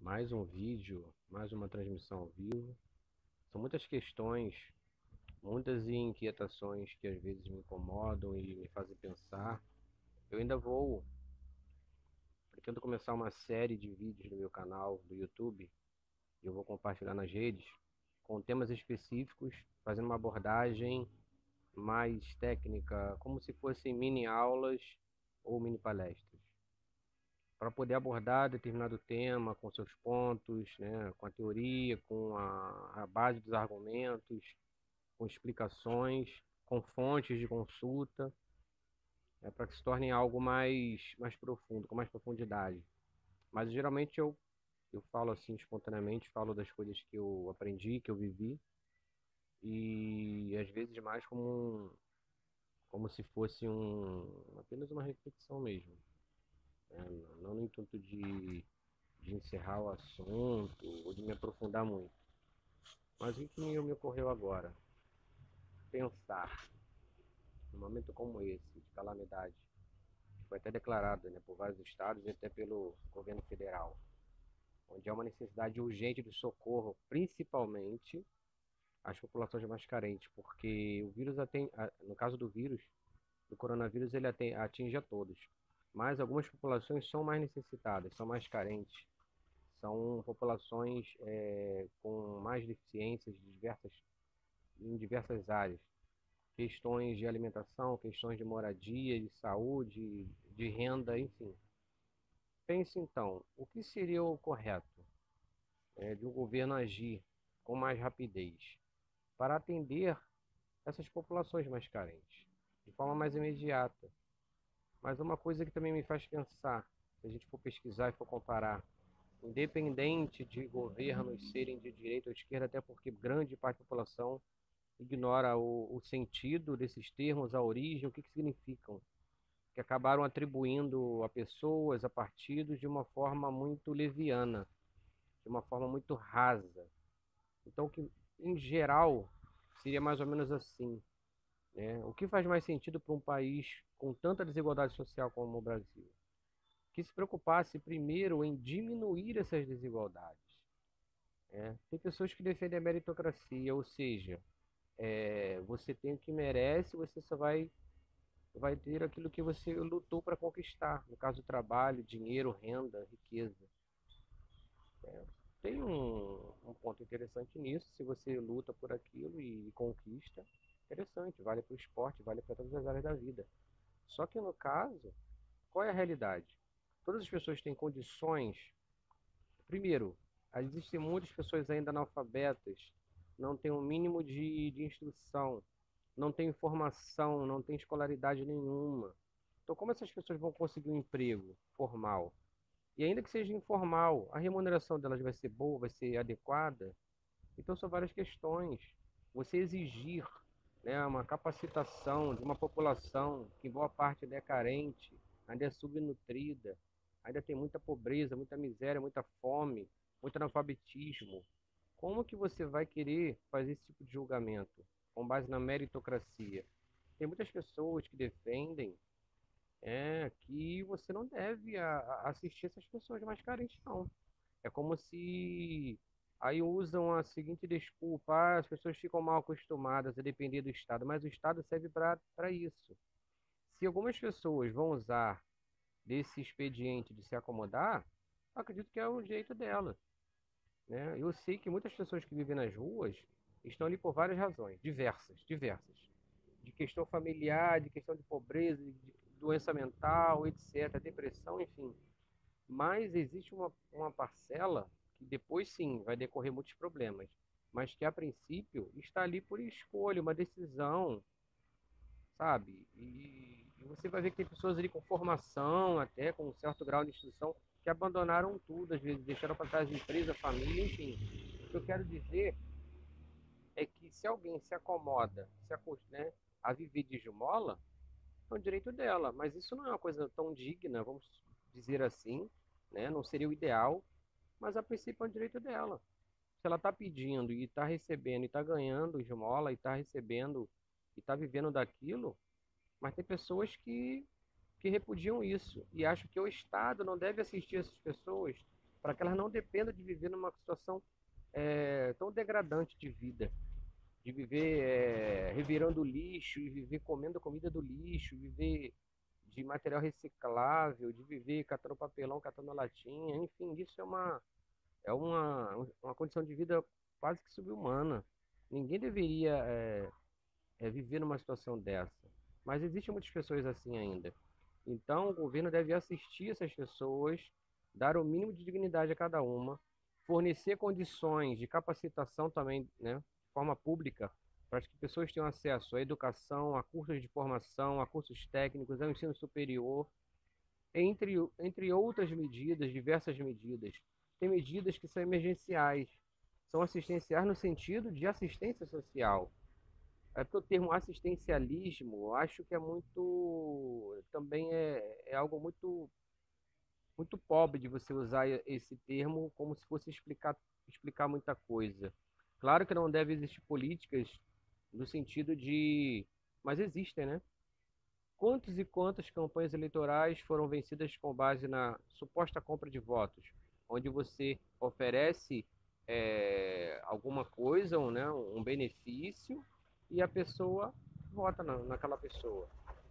Mais um vídeo, mais uma transmissão ao vivo. São muitas questões, muitas inquietações que às vezes me incomodam e me fazem pensar. Eu ainda pretendo começar uma série de vídeos no meu canal do YouTube, e eu vou compartilhar nas redes, com temas específicos, fazendo uma abordagem mais técnica, como se fossem mini aulas ou mini palestras, para poder abordar determinado tema com seus pontos, né, com a teoria, com a base dos argumentos, com explicações, com fontes de consulta, para que se torne algo mais profundo, com mais profundidade. Mas geralmente eu falo assim espontaneamente, falo das coisas que eu aprendi, que eu vivi, e às vezes mais como se fosse apenas uma reflexão mesmo, né? Não no intuito de encerrar o assunto ou de me aprofundar muito. Mas o que me ocorreu agora? Pensar, num momento como esse, de calamidade, que foi até declarado, né, por vários estados e até pelo governo federal, onde há uma necessidade urgente de socorro, principalmente às populações mais carentes, porque o vírus no caso do vírus, do coronavírus, ele atinge a todos. Mas algumas populações são mais necessitadas, são mais carentes, são populações com mais deficiências em diversas áreas. Questões de alimentação, questões de moradia, de saúde, de renda, enfim. Pense então, o que seria o correto de um governo agir com mais rapidez para atender essas populações mais carentes, de forma mais imediata. Mas uma coisa que também me faz pensar, se a gente for pesquisar e for comparar, independente de governos serem de direita ou de esquerda, até porque grande parte da população ignora o sentido desses termos, a origem, o que significam, que acabaram atribuindo a pessoas, a partidos, de uma forma muito leviana, de uma forma muito rasa. Então, que em geral seria mais ou menos assim, né? O que faz mais sentido para um país com tanta desigualdade social como o Brasil? Que se preocupasse primeiro em diminuir essas desigualdades, né? Tem pessoas que defendem a meritocracia, ou seja, você tem o que merece, você só vai ter aquilo que você lutou para conquistar, no caso, trabalho, dinheiro, renda, riqueza. Tem um ponto interessante nisso, se você luta por aquilo e conquista, interessante, vale para o esporte, vale para todas as áreas da vida. Só que no caso, qual é a realidade? Todas as pessoas têm condições. Primeiro, existem muitas pessoas ainda analfabetas, não têm o um mínimo de instrução, não têm informação, não têm escolaridade nenhuma. Então, como essas pessoas vão conseguir um emprego formal? E ainda que seja informal, a remuneração delas vai ser boa, vai ser adequada? Então, são várias questões. Você exigir, né, uma capacitação de uma população que, em boa parte, ainda é carente, ainda é subnutrida, ainda tem muita pobreza, muita miséria, muita fome, muito analfabetismo. Como que você vai querer fazer esse tipo de julgamento com base na meritocracia? Tem muitas pessoas que defendem que você não deve assistir essas pessoas mais carentes, não. É como se aí usam a seguinte desculpa: as pessoas ficam mal acostumadas a depender do Estado, mas o Estado serve para isso. Se algumas pessoas vão usar desse expediente de se acomodar, acredito que é o jeito delas, né? Eu sei que muitas pessoas que vivem nas ruas estão ali por várias razões, diversas, diversas. De questão familiar, de questão de pobreza, de doença mental, etc., depressão, enfim. Mas existe uma parcela que depois sim vai decorrer muitos problemas, mas que a princípio está ali por escolha, uma decisão, sabe? E você vai ver que tem pessoas ali com formação, até com um certo grau de instrução, que abandonaram tudo, às vezes deixaram para trás empresa, família, enfim. O que eu quero dizer é que se alguém se acomoda, né, a viver de esmola, é um direito dela, mas isso não é uma coisa tão digna, vamos dizer assim, né? Não seria o ideal, mas a princípio é um direito dela. Se ela está pedindo e está recebendo, e está ganhando esmola, e está recebendo, e está vivendo daquilo, mas tem pessoas que repudiam isso e acham que o Estado não deve assistir essas pessoas, para que elas não dependam de viver numa situação tão degradante de vida, de viver revirando lixo, e viver comendo comida do lixo, viver de material reciclável, de viver catando papelão, catando latinha, enfim, isso é uma condição de vida quase que subhumana. Ninguém deveria viver numa situação dessa. Mas existem muitas pessoas assim ainda. Então, o governo deve assistir essas pessoas, dar o mínimo de dignidade a cada uma, fornecer condições de capacitação também, né, de forma pública, para que pessoas tenham acesso à educação, a cursos de formação, a cursos técnicos, ao ensino superior, entre outras medidas, diversas medidas. Tem medidas que são emergenciais, são assistenciais no sentido de assistência social. É porque o termo assistencialismo, eu acho que é muito, também é algo muito pobre de você usar esse termo como se fosse explicar muita coisa. Claro que não deve existir políticas no sentido de, mas existem, né? Quantas e quantas campanhas eleitorais foram vencidas com base na suposta compra de votos, onde você oferece alguma coisa, né, um benefício, e a pessoa vota naquela pessoa.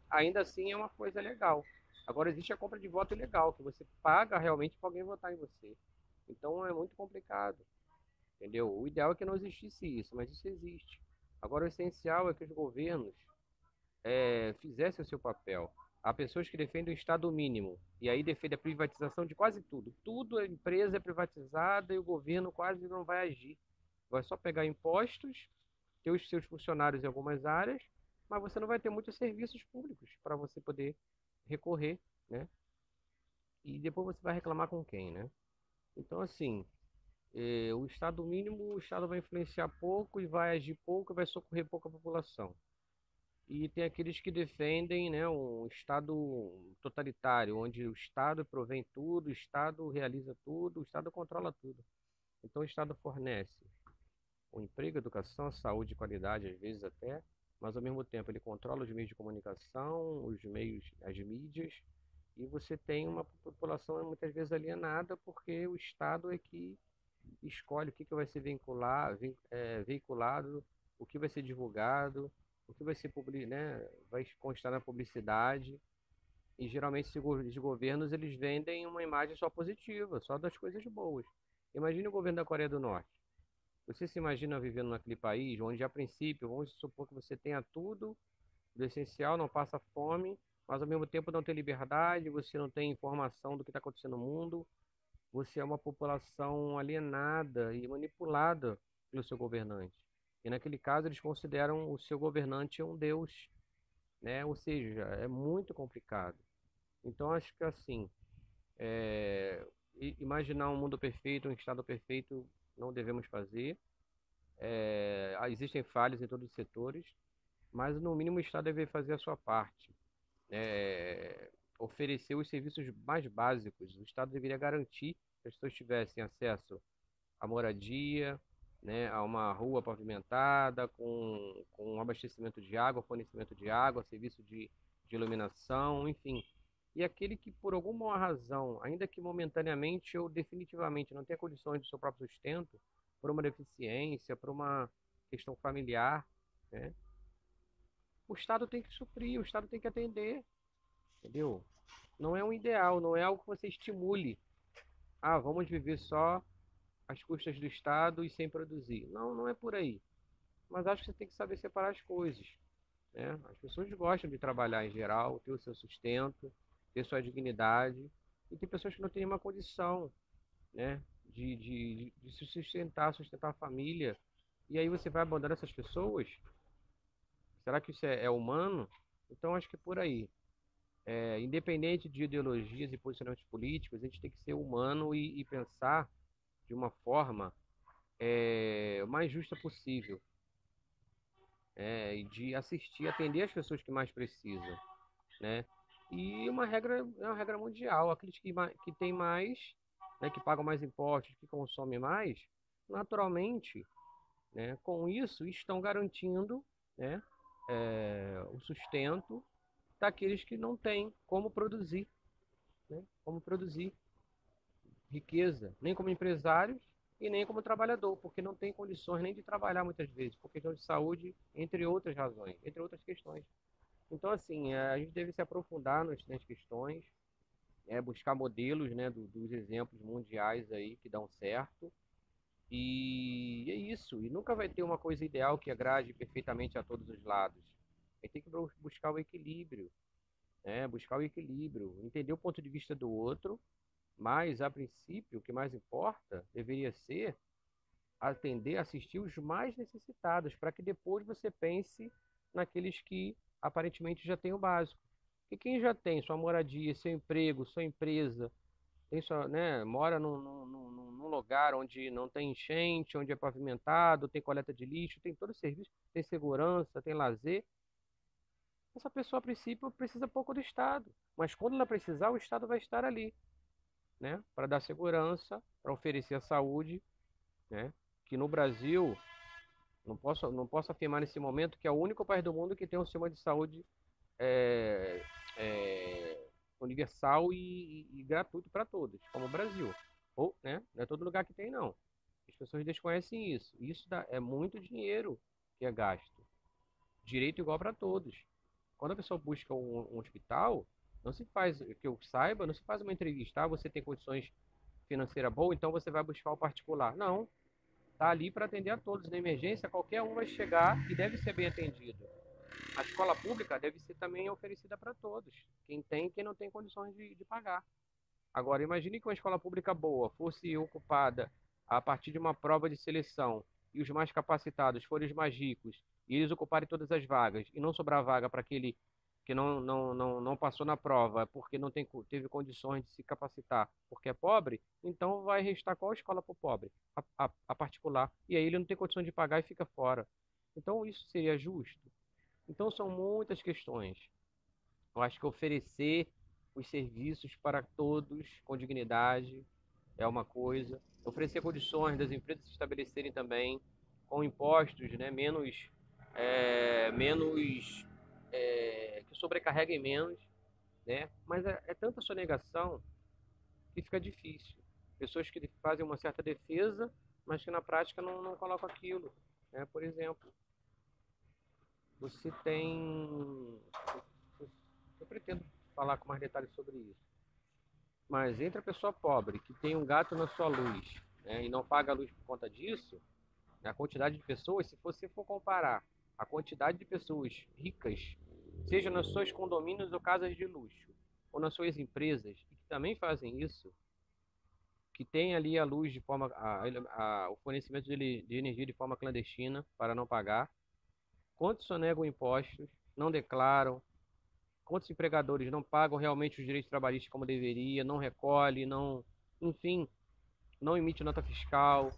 Ainda assim é uma coisa legal. Agora existe a compra de voto ilegal, que você paga realmente para alguém votar em você. Então é muito complicado, entendeu? O ideal é que não existisse isso, mas isso existe. Agora o essencial é que os governos fizesse o seu papel. Há pessoas que defendem o Estado mínimo e aí defendem a privatização de quase tudo. Tudo a empresa é privatizada e o governo quase não vai agir. Vai só pegar impostos, ter os seus funcionários em algumas áreas, mas você não vai ter muitos serviços públicos para você poder recorrer, né? E depois você vai reclamar com quem, né? Então, assim, o Estado mínimo, o Estado vai influenciar pouco e vai agir pouco e vai socorrer pouco a população. E tem aqueles que defendem, né, um Estado totalitário, onde o Estado provém tudo, o Estado realiza tudo, o Estado controla tudo. Então o Estado fornece o emprego, a educação, a saúde, qualidade, às vezes até, mas ao mesmo tempo ele controla os meios de comunicação, os meios, as mídias, e você tem uma população muitas vezes alienada porque o Estado é que escolhe o que vai ser veiculado, o que vai ser divulgado, o que vai ser né, vai constar na publicidade. E geralmente os governos eles vendem uma imagem só positiva, só das coisas boas. Imagine o governo da Coreia do Norte. Você se imagina vivendo naquele país onde, a princípio, vamos supor que você tenha tudo do essencial, não passa fome, mas ao mesmo tempo não tem liberdade, você não tem informação do que está acontecendo no mundo, você é uma população alienada e manipulada pelo seu governante. E naquele caso eles consideram o seu governante um deus, né? Ou seja, é muito complicado. Então acho que assim, imaginar um mundo perfeito, um estado perfeito, não devemos fazer. Existem falhas em todos os setores, mas no mínimo o Estado deve fazer a sua parte. Oferecer os serviços mais básicos. O Estado deveria garantir que as pessoas tivessem acesso à moradia, né, a uma rua pavimentada, com abastecimento de água, fornecimento de água, serviço de iluminação, enfim. E aquele que, por alguma razão, ainda que momentaneamente ou definitivamente não tenha condições do seu próprio sustento, por uma deficiência, por uma questão familiar, né, o Estado tem que suprir, o Estado tem que atender, entendeu? Não é um ideal, não é algo que você estimule. Ah, vamos viver só às custas do Estado e sem produzir. Não, não é por aí. Mas acho que você tem que saber separar as coisas, né? As pessoas gostam de trabalhar em geral, ter o seu sustento, ter sua dignidade. E tem pessoas que não têm nenhuma condição, né? De se sustentar a família. E aí você vai abandonar essas pessoas? Será que isso é humano? Então acho que é por aí. Independente de ideologias e posicionamentos políticos, a gente tem que ser humano e pensar de uma forma mais justa possível, e de assistir, atender as pessoas que mais precisam, né? E é uma regra mundial, aqueles que têm mais, né, que pagam mais impostos, que consomem mais, naturalmente, né, com isso estão garantindo, né, o sustento daqueles que não têm como produzir, né? Como produzir. riqueza, nem como empresários e nem como trabalhador, porque não tem condições nem de trabalhar muitas vezes, por questão de saúde, entre outras razões, entre outras questões. Então, assim, a gente deve se aprofundar nas questões, buscar modelos, né, dos exemplos mundiais aí que dão certo. E é isso. E nunca vai ter uma coisa ideal que agrade perfeitamente a todos os lados. A gente tem que buscar o equilíbrio, né? Buscar o equilíbrio, entender o ponto de vista do outro, mas, a princípio, o que mais importa deveria ser atender, assistir os mais necessitados, para que depois você pense naqueles que aparentemente já têm o básico. E quem já tem sua moradia, seu emprego, sua empresa, tem sua, né, mora num lugar onde não tem enchente, onde é pavimentado, tem coleta de lixo, tem todo o serviço, tem segurança, tem lazer, essa pessoa, a princípio, precisa pouco do Estado. Mas quando ela precisar, o Estado vai estar ali, né, para dar segurança, para oferecer a saúde, né, que no Brasil, não posso afirmar nesse momento que é o único país do mundo que tem um sistema de saúde é, universal e gratuito para todos, como o Brasil. Ou, né, não é todo lugar que tem, não. As pessoas desconhecem isso. É muito dinheiro que é gasto. Direito igual para todos. Quando a pessoa busca um hospital, não se faz, que eu saiba, não se faz uma entrevista. Ah, você tem condições financeiras boas, então você vai buscar o particular. Não. Está ali para atender a todos. Na emergência, qualquer um vai chegar e deve ser bem atendido. A escola pública deve ser também oferecida para todos. Quem tem e quem não tem condições de pagar. Agora, imagine que uma escola pública boa fosse ocupada a partir de uma prova de seleção e os mais capacitados forem os mais ricos e eles ocuparem todas as vagas e não sobrar vaga para aquele que não passou na prova porque não teve condições de se capacitar porque é pobre, então vai restar qual escola para o pobre? A particular. E aí ele não tem condições de pagar e fica fora. Então isso seria justo? Então são muitas questões. Eu acho que oferecer os serviços para todos com dignidade é uma coisa. Oferecer condições das empresas se estabelecerem também com impostos, né, menos que sobrecarreguem menos, né? Mas é tanta sonegação que fica difícil. Pessoas que fazem uma certa defesa, mas que na prática não colocam aquilo, né? Por exemplo, você tem, eu pretendo falar com mais detalhes sobre isso. Mas entre a pessoa pobre que tem um gato na sua luz, né, e não paga a luz por conta disso, a quantidade de pessoas, se você for comparar a quantidade de pessoas ricas, seja nos seus condomínios ou casas de luxo, ou nas suas empresas, e que também fazem isso, que tem ali a luz de forma, o fornecimento de energia de forma clandestina para não pagar, quantos sonegam impostos, não declaram, quantos empregadores não pagam realmente os direitos trabalhistas como deveria, não recolhe, não, enfim, não emite nota fiscal.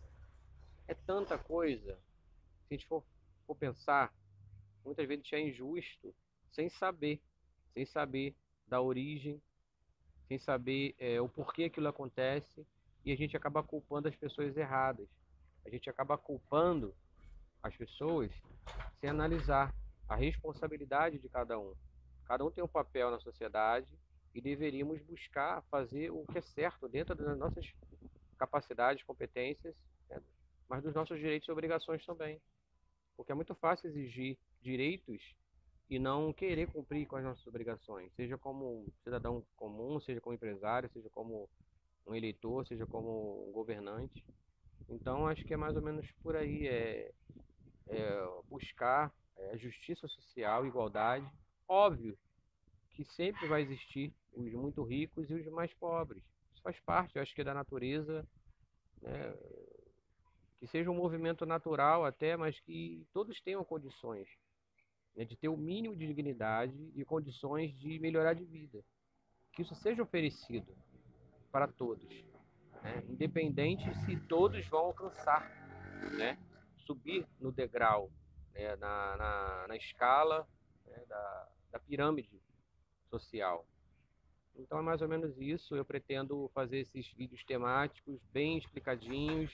É tanta coisa. Se a gente for pensar, muitas vezes é injusto sem saber, sem saber da origem, sem saber o porquê aquilo acontece, e a gente acaba culpando as pessoas erradas. A gente acaba culpando as pessoas sem analisar a responsabilidade de cada um. Cada um tem um papel na sociedade e deveríamos buscar fazer o que é certo dentro das nossas capacidades, competências, né? Mas dos nossos direitos e obrigações também. Porque é muito fácil exigir direitos e não querer cumprir com as nossas obrigações, seja como cidadão comum, seja como empresário, seja como um eleitor, seja como um governante. Então, acho que é mais ou menos por aí, buscar justiça social, igualdade. Óbvio que sempre vai existir os muito ricos e os mais pobres. Isso faz parte, eu acho que é da natureza, né? Que seja um movimento natural até, mas que todos tenham condições, né, de ter o mínimo de dignidade e condições de melhorar de vida. Que isso seja oferecido para todos, né? Independente se todos vão alcançar, né? Subir no degrau, né? Na escala, né? Da pirâmide social. Então é mais ou menos isso. Eu pretendo fazer esses vídeos temáticos bem explicadinhos,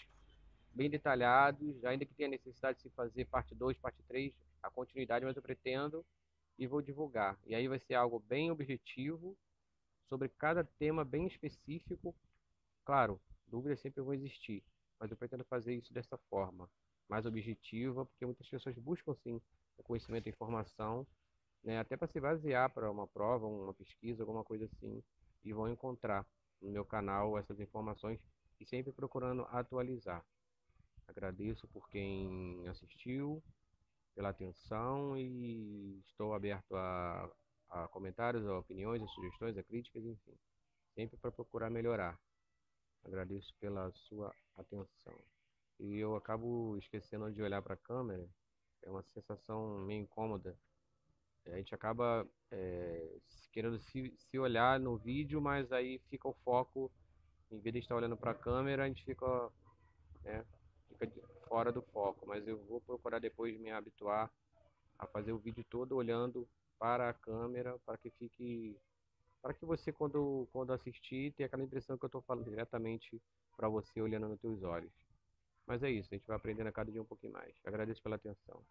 bem detalhados, ainda que tenha necessidade de se fazer parte 2, parte 3, a continuidade, mas eu pretendo e vou divulgar. E aí vai ser algo bem objetivo, sobre cada tema bem específico, Claro, dúvidas sempre vão existir, mas eu pretendo fazer isso dessa forma, mais objetiva, porque muitas pessoas buscam sim o conhecimento e informação, né, até para se basear para uma prova, uma pesquisa, alguma coisa assim, e vão encontrar no meu canal essas informações e sempre procurando atualizar. Agradeço por quem assistiu, pela atenção e estou aberto a comentários, a opiniões, a sugestões, a críticas, enfim, sempre para procurar melhorar. Agradeço pela sua atenção. E eu acabo esquecendo de olhar para a câmera, é uma sensação meio incômoda. A gente acaba querendo se olhar no vídeo, mas aí fica o foco, em vez de estar olhando para a câmera, a gente fica, né, fora do foco. Mas eu vou procurar depois me habituar a fazer o vídeo todo olhando para a câmera, para que você, quando assistir, tenha aquela impressão que eu estou falando diretamente para você olhando nos teus olhos. Mas é isso, a gente vai aprendendo a cada dia um pouquinho mais. Agradeço pela atenção.